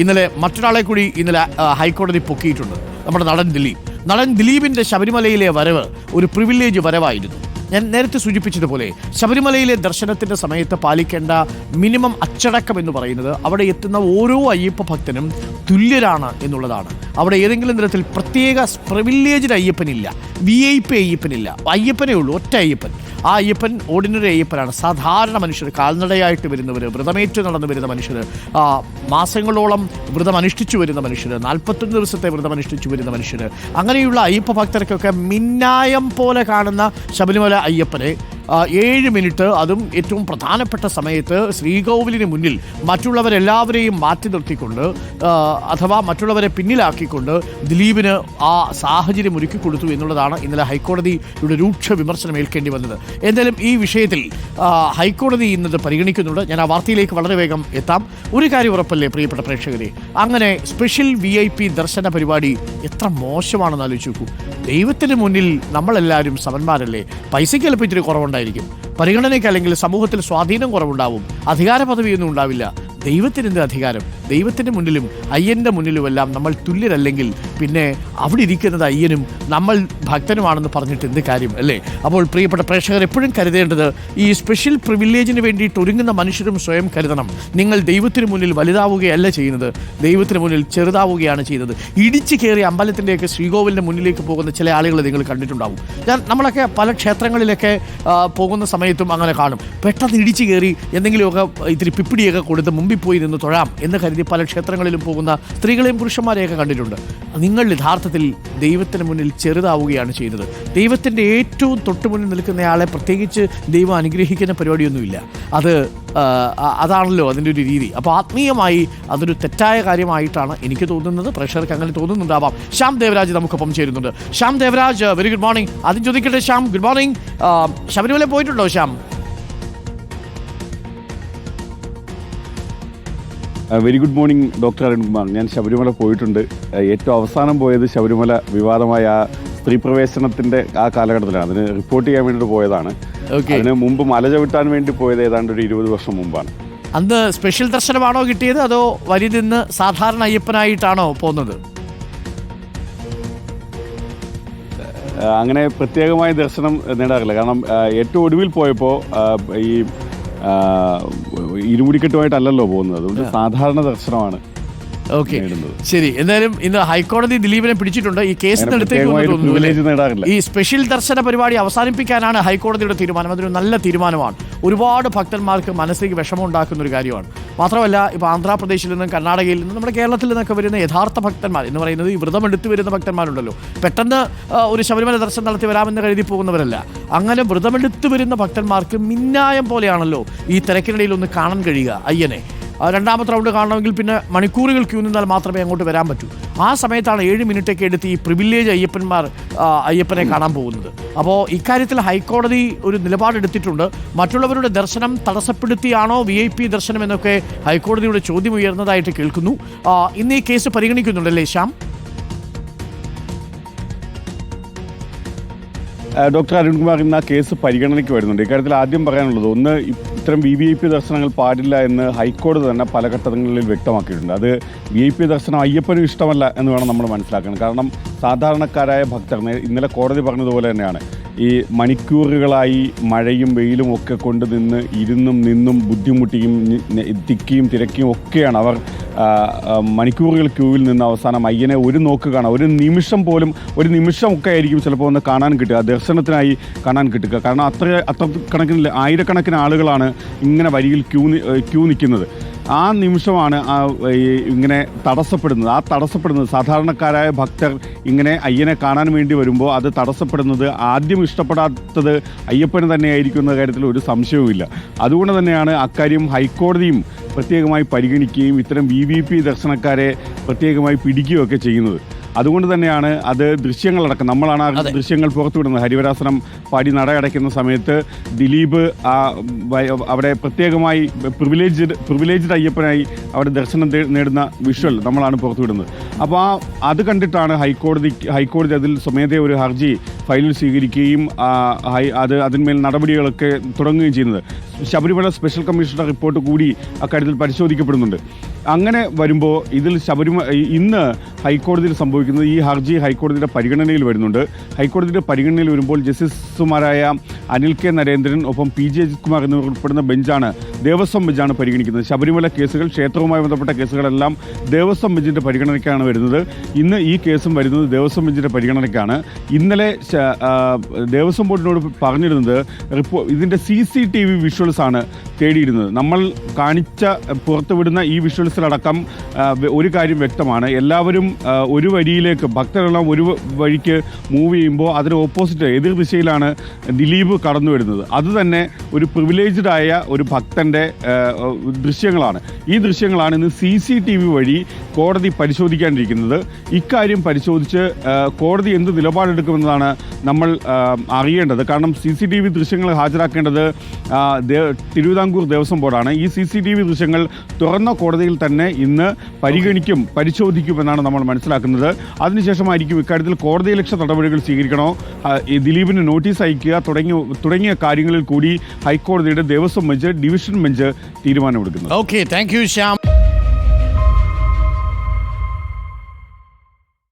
ഇന്നലെ മറ്റൊരാളെ കൂടി ഇന്നലെ ഹൈക്കോടതി പൊക്കിയിട്ടുണ്ട്. നമ്മുടെ നടൻ ദിലീപിൻ്റെ ശബരിമലയിലെ വരവ് ഒരു പ്രിവിലേജ് വരവായിരുന്നു. ഞാൻ നേരത്തെ സൂചിപ്പിച്ചതുപോലെ ശബരിമലയിലെ ദർശനത്തിൻ്റെ സമയത്ത് പാലിക്കേണ്ട മിനിമം അച്ചടക്കം എന്ന് പറയുന്നത് അവിടെ എത്തുന്ന ഓരോ അയ്യപ്പ ഭക്തനും തുല്യരാണ് എന്നുള്ളതാണ്. അവിടെ ഏതെങ്കിലും തരത്തിൽ പ്രത്യേക പ്രിവിലേജ്ഡ് അയ്യപ്പനില്ല, VIP അയ്യപ്പനില്ല. അയ്യപ്പനേ ഉള്ളൂ, ഒറ്റ അയ്യപ്പൻ. ആ അയ്യപ്പൻ ഓർഡിനറി അയ്യപ്പനാണ്. സാധാരണ മനുഷ്യർ, കാൽനടയായിട്ട് വരുന്നവർ, വ്രതമേറ്റ് നടന്നു വരുന്ന മനുഷ്യർ, മാസങ്ങളോളം വ്രതമനുഷ്ഠിച്ചു വരുന്ന മനുഷ്യർ, 41 ദിവസത്തെ വ്രതമനുഷ്ഠിച്ചു വരുന്ന മനുഷ്യർ, അങ്ങനെയുള്ള അയ്യപ്പ ഭക്തർക്കൊക്കെ മിന്നായം പോലെ കാണുന്ന ശബരിമല അയ്യപ്പനെ 7 മിനിറ്റ്, അതും ഏറ്റവും പ്രധാനപ്പെട്ട സമയത്ത് ശ്രീകോവിലിന് മുന്നിൽ മറ്റുള്ളവരെല്ലാവരെയും മാറ്റി നിർത്തിക്കൊണ്ട് അഥവാ മറ്റുള്ളവരെ പിന്നിലാക്കിക്കൊണ്ട് ദിലീപിന് ആ സാഹചര്യം ഒരുക്കി കൊടുത്തു എന്നുള്ളതാണ് ഇന്നലെ ഹൈക്കോടതിയുടെ രൂക്ഷ വിമർശനം ഏൽക്കേണ്ടി വന്നത്. എന്തായാലും ഈ വിഷയത്തിൽ ഹൈക്കോടതി ഇന്നത് പരിഗണിക്കുന്നുണ്ട്. ഞാൻ ആ വാർത്തയിലേക്ക് വളരെ വേഗം എത്താം. ഒരു കാര്യം ഉറപ്പല്ലേ പ്രിയപ്പെട്ട പ്രേക്ഷകരെ, അങ്ങനെ സ്പെഷ്യൽ VIP ദർശന പരിപാടി എത്ര മോശമാണെന്ന് ആലോചിച്ച് നോക്കൂ. ദൈവത്തിന് മുന്നിൽ നമ്മളെല്ലാവരും സമന്മാരല്ലേ. പൈസയ്ക്ക് ചിലപ്പോൾ ഇത്തിരി കുറവുണ്ടായിരിക്കും, പരിഗണനയ്ക്ക് അല്ലെങ്കിൽ സമൂഹത്തിൽ സ്വാധീനം കുറവുണ്ടാവും, അധികാര പദവിയൊന്നും ഉണ്ടാവില്ല. ദൈവത്തിനെന്ത് അധികാരം? ദൈവത്തിൻ്റെ മുന്നിലും അയ്യൻ്റെ മുന്നിലുമെല്ലാം നമ്മൾ തുല്യരല്ലെങ്കിൽ പിന്നെ അവിടെ ഇരിക്കുന്നത് അയ്യനും നമ്മൾ ഭക്തനുമാണെന്ന് പറഞ്ഞിട്ട് എന്ത് കാര്യം, അല്ലേ? അപ്പോൾ പ്രിയപ്പെട്ട പ്രേക്ഷകർ എപ്പോഴും കരുതേണ്ടത്, ഈ സ്പെഷ്യൽ പ്രിവിലേജിന് വേണ്ടിയിട്ട് ഒരുങ്ങുന്ന മനുഷ്യരും സ്വയം കരുതണം, നിങ്ങൾ ദൈവത്തിന് മുന്നിൽ വലുതാവുകയല്ല ചെയ്യുന്നത്, ദൈവത്തിന് മുന്നിൽ ചെറുതാവുകയാണ് ചെയ്യുന്നത്. ഇടിച്ചു കയറി അമ്പലത്തിൻ്റെയൊക്കെ ശ്രീകോവിലിൻ്റെ മുന്നിലേക്ക് പോകുന്ന ചില ആളുകൾ നിങ്ങൾ കണ്ടിട്ടുണ്ടാവും. നമ്മളൊക്കെ പല ക്ഷേത്രങ്ങളിലൊക്കെ പോകുന്ന സമയത്തും അങ്ങനെ കാണും. പെട്ടെന്ന് ഇടിച്ചു കയറി എന്തെങ്കിലുമൊക്കെ ഇത്തിരി പിപ്പിടിയൊക്കെ കൊടുത്ത് മുമ്പിൽ പോയി നിന്ന് തൊഴാം എന്ന് കരുതി പല ക്ഷേത്രങ്ങളിലും പോകുന്ന സ്ത്രീകളെയും പുരുഷന്മാരെയൊക്കെ കണ്ടിട്ടുണ്ട്. നിങ്ങൾ യഥാർത്ഥത്തിൽ ദൈവത്തിന് മുന്നിൽ ചെറുതാവുകയാണ് ചെയ്യുന്നത്. ദൈവത്തിൻ്റെ ഏറ്റവും തൊട്ടുമുന്നിൽ നിൽക്കുന്നയാളെ പ്രത്യേകിച്ച് ദൈവം അനുഗ്രഹിക്കുന്ന പരിപാടിയൊന്നുമില്ല. അതാണല്ലോ അതിൻ്റെ ഒരു രീതി. അപ്പോൾ ആത്മീയമായി അതൊരു തെറ്റായ കാര്യമായിട്ടാണ് എനിക്ക് തോന്നുന്നത്. പ്രേക്ഷകർക്ക് അങ്ങനെ തോന്നുന്നുണ്ടാവാം. ശ്യാം ദേവരാജ് നമുക്കൊപ്പം ചേരുന്നുണ്ട്. Shyam Devaraj, very good morning. ആദ്യം ചോദിക്കട്ടെ ശ്യാം, ഗുഡ് മോർണിംഗ്. ശബരിമല പോയിട്ടുണ്ടോ Shyam? Very good morning doctor Arunkumar. ഞാൻ ശബരിമല പോയിട്ടുണ്ട്. ഏറ്റവും അവസാനം പോയത് ശബരിമല വിവാദമായ ആ സ്ത്രീ പ്രവേശനത്തിൻ്റെ ആ കാലഘട്ടത്തിലാണ്. അതിന് റിപ്പോർട്ട് ചെയ്യാൻ വേണ്ടിയിട്ട് പോയതാണ്. അതിന് മുമ്പ് മല ചവിട്ടാൻ വേണ്ടി പോയത് ഏതാണ്ട് ഒരു 20 വർഷം മുമ്പാണ്. അന്ന് സ്പെഷ്യൽ ദർശനമാണോ കിട്ടിയത്, അതോ വരി നിന്ന് സാധാരണ അയ്യപ്പനായിട്ടാണോ പോകുന്നത്? അങ്ങനെ പ്രത്യേകമായ ദർശനം നേടാറില്ല. കാരണം ഏറ്റവും ഒടുവിൽ പോയപ്പോൾ ഈ ഇരുമുടിക്കെട്ടുമായിട്ടല്ലല്ലോ പോകുന്നത്, അതുകൊണ്ട് സാധാരണ ദർശനമാണ്. ഓക്കെ, ശരി. എന്തായാലും ഇന്ന് ഹൈക്കോടതി ദിലീപിനെ പിടിച്ചിട്ടുണ്ട്. ഈ കേസിനടുത്തേക്ക് ഈ സ്പെഷ്യൽ ദർശന പരിപാടി അവസാനിപ്പിക്കാനാണ് ഹൈക്കോടതിയുടെ തീരുമാനം. അതൊരു നല്ല തീരുമാനമാണ്. ഒരുപാട് ഭക്തന്മാർക്ക് മനസ്സിലേക്ക് വിഷമം ഉണ്ടാക്കുന്ന ഒരു കാര്യമാണ്. മാത്രമല്ല, ഇപ്പോൾ ആന്ധ്രാപ്രദേശിൽ നിന്നും കർണാടകയിൽ നിന്നും നമ്മുടെ കേരളത്തിൽ നിന്നൊക്കെ വരുന്ന യഥാർത്ഥ ഭക്തന്മാർ എന്ന് പറയുന്നത് ഈ വ്രതം എടുത്തു വരുന്ന ഭക്തന്മാരുണ്ടല്ലോ, പെട്ടെന്ന് ഒരു ശബരിമല ദർശനം നടത്തി വരാമെന്ന് കരുതി പോകുന്നവരല്ല. അങ്ങനെ വ്രതമെടുത്തു വരുന്ന ഭക്തന്മാർക്ക് മിന്നായം പോലെയാണല്ലോ ഈ തിരക്കിനിടയിൽ ഒന്ന് കാണാൻ കഴിയുക അയ്യനെ. രണ്ടാമത്തെ റൗണ്ട് കാണണമെങ്കിൽ പിന്നെ മണിക്കൂറുകൾ ക്യൂ നിന്നാൽ മാത്രമേ അങ്ങോട്ട് വരാൻ പറ്റൂ. ആ സമയത്താണ് 7 മിനിറ്റൊക്കെ എടുത്ത് ഈ പ്രിവിലേജ് അയ്യപ്പനെ കാണാൻ പോകുന്നത്. അപ്പോൾ ഇക്കാര്യത്തിൽ ഹൈക്കോടതി ഒരു നിലപാടെടുത്തിട്ടുണ്ട്. മറ്റുള്ളവരുടെ ദർശനം തടസ്സപ്പെടുത്തിയാണോ VIP ദർശനം എന്നൊക്കെ ഹൈക്കോടതിയുടെ ചോദ്യം ഉയർന്നതായിട്ട് കേൾക്കുന്നു. ഇന്ന് ഈ കേസ് പരിഗണിക്കുന്നുണ്ടല്ലേ ശ്യാം? ഡോക്ടർ അരുൺകുമാർ, ഇന്ന് ആ കേസ് പരിഗണനയ്ക്ക് വരുന്നുണ്ട്. ഇക്കാര്യത്തിൽ ആദ്യം പറയാനുള്ളത്, ഒന്ന്, ഇത്തരം VIP ദർശനങ്ങൾ പാടില്ല എന്ന് ഹൈക്കോടതി തന്നെ പല ഘട്ടങ്ങളിൽ വ്യക്തമാക്കിയിട്ടുണ്ട്. അത് VIP ദർശനം അയ്യപ്പനും ഇഷ്ടമല്ല എന്ന് വേണം നമ്മൾ മനസ്സിലാക്കണം. കാരണം സാധാരണക്കാരായ ഭക്തർ, ഇന്നലെ കോടതി പറഞ്ഞതുപോലെ തന്നെയാണ്, ഈ മണിക്കൂറുകളായി മഴയും വെയിലും ഒക്കെ കൊണ്ട് ഇരുന്നും നിന്നും ബുദ്ധിമുട്ടിയും തിക്കിയും തിരക്കിയും ഒക്കെയാണ് അവർ മണിക്കൂറുകൾ ക്യൂവിൽ നിന്ന് അവസാനം അയ്യനെ ഒരു നോക്ക് കാണാം. ഒരു നിമിഷമൊക്കെ ആയിരിക്കും ചിലപ്പോൾ ഒന്ന് കാണാൻ കിട്ടുക, ദർശനത്തിനായി കാണാൻ കിട്ടുക. കാരണം അത്ര കണക്കിന് ആയിരക്കണക്കിന് ആളുകളാണ് ഇങ്ങനെ വരിയിൽ ക്യൂ നിൽക്കുന്നത്. ആ നിമിഷമാണ് ഇങ്ങനെ തടസ്സപ്പെടുന്നത് സാധാരണക്കാരായ ഭക്തർ ഇങ്ങനെ അയ്യനെ കാണാൻ വേണ്ടി വരുമ്പോൾ അത് തടസ്സപ്പെടുന്നത്, ആദ്യം ഇഷ്ടപ്പെടാത്തത് അയ്യപ്പന് തന്നെയായിരിക്കും എന്ന കാര്യത്തിൽ ഒരു സംശയവുമില്ല. അതുകൊണ്ട് തന്നെയാണ് അക്കാര്യം ഹൈക്കോടതിയും പ്രത്യേകമായി പരിഗണിക്കുകയും ഇത്തരം VIP ദർശനക്കാരെ പ്രത്യേകമായി പിടിക്കുകയൊക്കെ ചെയ്യുന്നത്. അതുകൊണ്ട് തന്നെയാണ് അത് ദൃശ്യങ്ങളടക്കം, നമ്മളാണ് ആ ദൃശ്യങ്ങൾ പുറത്തുവിടുന്നത്. ഹരിവരാസനം പാടി നടയടയ്ക്കുന്ന സമയത്ത് ദിലീപ് അവിടെ പ്രത്യേകമായി പ്രിവിലേജ്ഡ് അയ്യപ്പനായി അവിടെ ദർശനം നേടുന്ന വിഷ്വൽ നമ്മളാണ് പുറത്തുവിടുന്നത്. അപ്പോൾ അത് കണ്ടിട്ടാണ് ഹൈക്കോടതി അതിൽ സ്വമേധയാ ഒരു ഹർജി ഫയലിൽ സ്വീകരിക്കുകയും അതിന്മേൽ നടപടികളൊക്കെ തുടങ്ങുകയും ചെയ്യുന്നത്. ശബരിമല സ്പെഷ്യൽ കമ്മീഷണറുടെ റിപ്പോർട്ട് കൂടി അക്കാര്യത്തിൽ പരിശോധിക്കപ്പെടുന്നുണ്ട്. അങ്ങനെ വരുമ്പോൾ ഇതിൽ ഇന്ന് ഹൈക്കോടതിയിൽ സംഭവിക്കുന്നത് ഈ ഹർജി ഹൈക്കോടതിയുടെ പരിഗണനയിൽ വരുന്നുണ്ട്. ഹൈക്കോടതിയുടെ പരിഗണനയിൽ വരുമ്പോൾ ജസ്റ്റിസുമാരായ അനിൽ കെ നരേന്ദ്രൻ ഒപ്പം പി ജെ അജിത് കുമാർ എന്നിവർ ഉൾപ്പെടുന്ന ദേവസ്വം ബെഞ്ചാണ് പരിഗണിക്കുന്നത്. ശബരിമല കേസുകൾ, ക്ഷേത്രവുമായി ബന്ധപ്പെട്ട കേസുകളെല്ലാം ദേവസ്വം ബെഞ്ചിൻ്റെ പരിഗണനയ്ക്കാണ് വരുന്നത്. ഇന്ന് ഈ കേസും വരുന്നത് ദേവസ്വം ബെഞ്ചിൻ്റെ പരിഗണനയ്ക്കാണ്. ഇന്നലെ ദേവസ്വം ബോർഡിനോട് പറഞ്ഞിരുന്നത് ഇതിൻ്റെ CCTV വിഷ്വൽസ് ആണ് തേടിയിരുന്നത്. നമ്മൾ പുറത്തുവിടുന്ന ഈ വിഷ്വൽസിലടക്കം ഒരു കാര്യം വ്യക്തമാണ്. എല്ലാവരും ഒരു വരിയിലേക്ക്, ഭക്തരെല്ലാം ഒരു വഴിക്ക് മൂവ് ചെയ്യുമ്പോൾ അതിന് ഓപ്പോസിറ്റ് എതിർ ദിശയിലാണ് ദിലീപ് കടന്നു വരുന്നത്. അതുതന്നെ ഒരു പ്രിവിലേജ്ഡ് ആയ ഒരു ഭക്തൻ്റെ ദൃശ്യങ്ങളാണ്. ഈ ദൃശ്യങ്ങളാണ് ഇന്ന് CCTV വഴി കോടതി പരിശോധിക്കാനിരിക്കുന്നത്. ഇക്കാര്യം പരിശോധിച്ച് കോടതി എന്ത് നിലപാടെടുക്കുമെന്നതാണ് നമ്മൾ അറിയേണ്ടത്. കാരണം CCTV ദൃശ്യങ്ങൾ ഹാജരാക്കേണ്ടത് തിരുവിതാംകൂർ ദേവസ്വം ബോർഡാണ്. ഈ CCTV ദൃശ്യങ്ങൾ തുറന്ന കോടതിയിൽ തന്നെ ഇന്ന് പരിശോധിക്കുമെന്നാണ് നമ്മൾ മനസ്സിലാക്കുന്നത്. അതിനുശേഷമായിരിക്കും ഇക്കാര്യത്തിൽ കോടതിയലക്ഷ്യ നടപടികൾ സ്വീകരിക്കണോ, ദിലീപിന് നോട്ടീസ് അയക്കുക തുടങ്ങിയ കാര്യങ്ങളിൽ കൂടി ഹൈക്കോടതിയുടെ ദേവസ്വം ബെഞ്ച്, ഡിവിഷൻ ബെഞ്ച് തീരുമാനമെടുക്കുന്നത്. Okay, thank you Shyam.